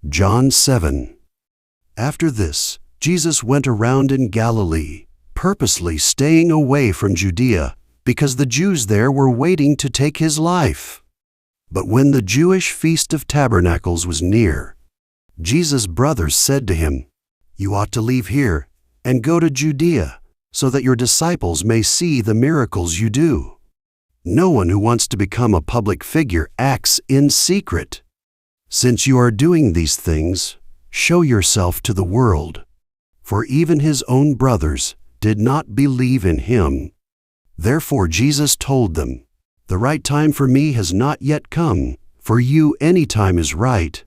John 7. After this, Jesus went around in Galilee, purposely staying away from Judea, because the Jews there were waiting to take his life. But when the Jewish Feast of Tabernacles was near, Jesus' brothers said to him, "You ought to leave here and go to Judea, so that your disciples may see the miracles you do. No one who wants to become a public figure acts in secret. Since you are doing these things, show yourself to the world." For even his own brothers did not believe in him. Therefore Jesus told them, "The right time for me has not yet come. For you any time is right.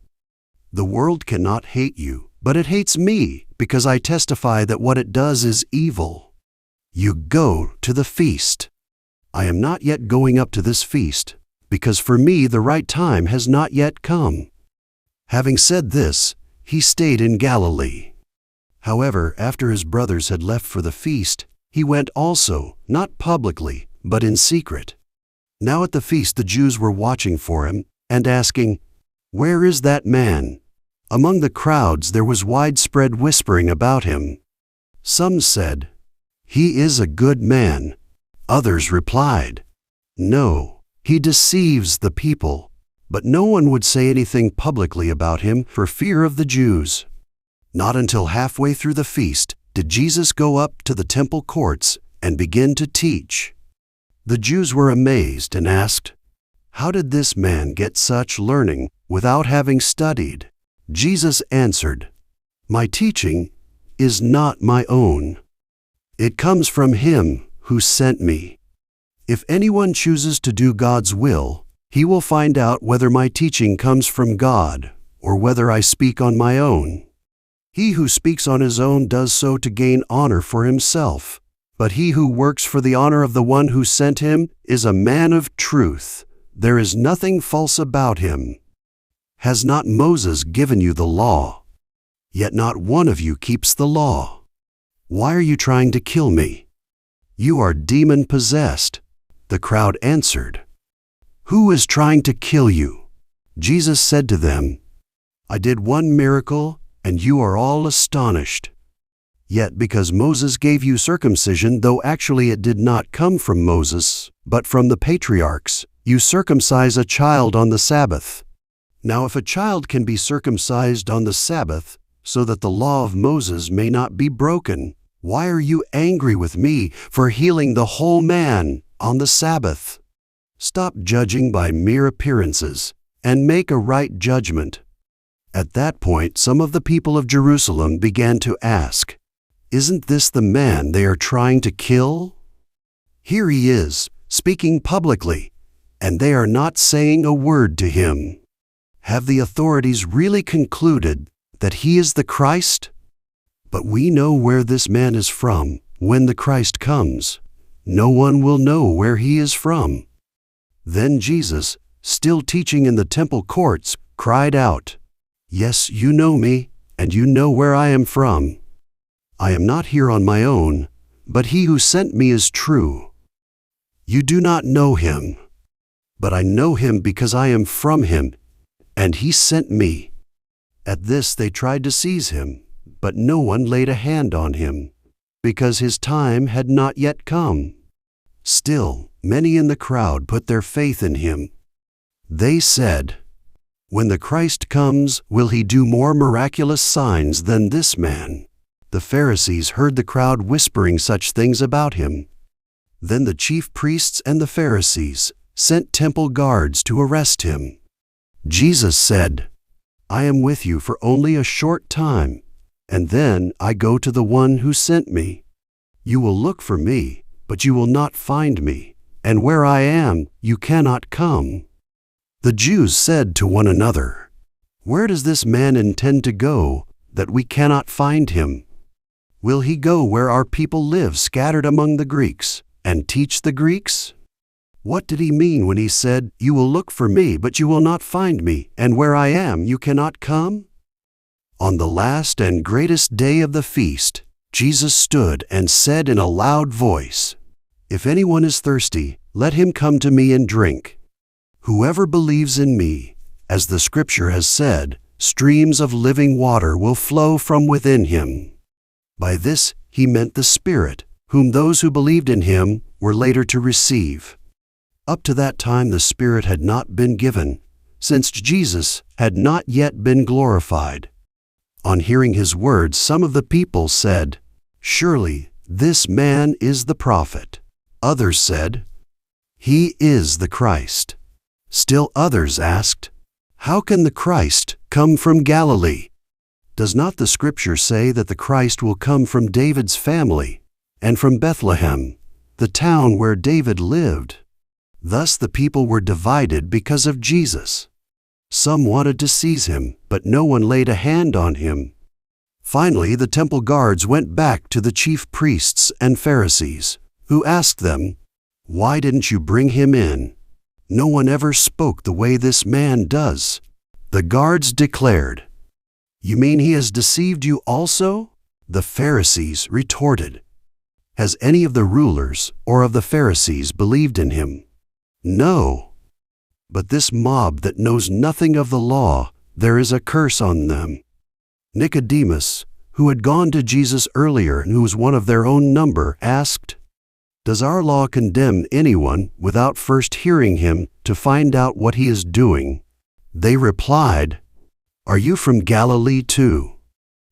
The world cannot hate you, but it hates me, because I testify that what it does is evil. You go to the feast. I am not yet going up to this feast, because for me the right time has not yet come." Having said this, he stayed in Galilee. However, after his brothers had left for the feast, he went also, not publicly, but in secret. Now at the feast the Jews were watching for him, and asking, "Where is that man?" Among the crowds there was widespread whispering about him. Some said, "He is a good man." Others replied, "No, he deceives the people." But no one would say anything publicly about him for fear of the Jews. Not until halfway through the feast did Jesus go up to the temple courts and begin to teach. The Jews were amazed and asked, "How did this man get such learning without having studied?" Jesus answered, "My teaching is not my own. It comes from him who sent me. If anyone chooses to do God's will, he will find out whether my teaching comes from God or whether I speak on my own. He who speaks on his own does so to gain honor for himself, but he who works for the honor of the one who sent him is a man of truth. There is nothing false about him. Has not Moses given you the law? Yet not one of you keeps the law. Why are you trying to kill me? You are demon-possessed." The crowd answered, "Who is trying to kill you?" Jesus said to them, "I did one miracle, and you are all astonished. Yet because Moses gave you circumcision, though actually it did not come from Moses, but from the patriarchs, you circumcise a child on the Sabbath. Now if a child can be circumcised on the Sabbath, so that the law of Moses may not be broken, why are you angry with me for healing the whole man on the Sabbath? Stop judging by mere appearances, and make a right judgment." At that point, some of the people of Jerusalem began to ask, "Isn't this the man they are trying to kill? Here he is, speaking publicly, and they are not saying a word to him. Have the authorities really concluded that he is the Christ? But we know where this man is from. When the Christ comes, no one will know where he is from." Then Jesus, still teaching in the temple courts, cried out, "Yes, you know me, and you know where I am from. I am not here on my own, but he who sent me is true. You do not know him, but I know him because I am from him, and he sent me." At this they tried to seize him, but no one laid a hand on him, because his time had not yet come. Still, many in the crowd put their faith in him. They said, "When the Christ comes, will he do more miraculous signs than this man?" The Pharisees heard the crowd whispering such things about him. Then the chief priests and the Pharisees sent temple guards to arrest him. Jesus said, "I am with you for only a short time, and then I go to the one who sent me. You will look for me, but you will not find me, and where I am, you cannot come." The Jews said to one another, "Where does this man intend to go, that we cannot find him? Will he go where our people live scattered among the Greeks, and teach the Greeks? What did he mean when he said, 'You will look for me, but you will not find me, and where I am, you cannot come'?" On the last and greatest day of the feast, Jesus stood and said in a loud voice, "If anyone is thirsty, let him come to me and drink. Whoever believes in me, as the Scripture has said, streams of living water will flow from within him." By this he meant the Spirit, whom those who believed in him were later to receive. Up to that time the Spirit had not been given, since Jesus had not yet been glorified. On hearing his words, some of the people said, "Surely this man is the prophet." Others said, "He is the Christ." Still others asked, "How can the Christ come from Galilee? Does not the Scripture say that the Christ will come from David's family and from Bethlehem, the town where David lived?" Thus the people were divided because of Jesus. Some wanted to seize him, but no one laid a hand on him. Finally, the temple guards went back to the chief priests and Pharisees, who asked them, "Why didn't you bring him in? No one ever spoke the way this man does." The guards declared, "You mean he has deceived you also?" The Pharisees retorted, "Has any of the rulers or of the Pharisees believed in him?" "No. But this mob that knows nothing of the law, there is a curse on them." Nicodemus, who had gone to Jesus earlier and who was one of their own number, asked, "Does our law condemn anyone without first hearing him to find out what he is doing?" They replied, "Are you from Galilee too?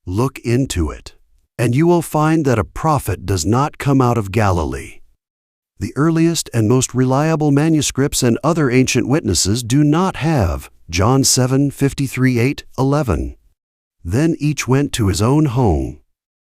Look into it, and you will find that a prophet does not come out of Galilee." The earliest and most reliable manuscripts and other ancient witnesses do not have John 7:53-11. Then each went to his own home,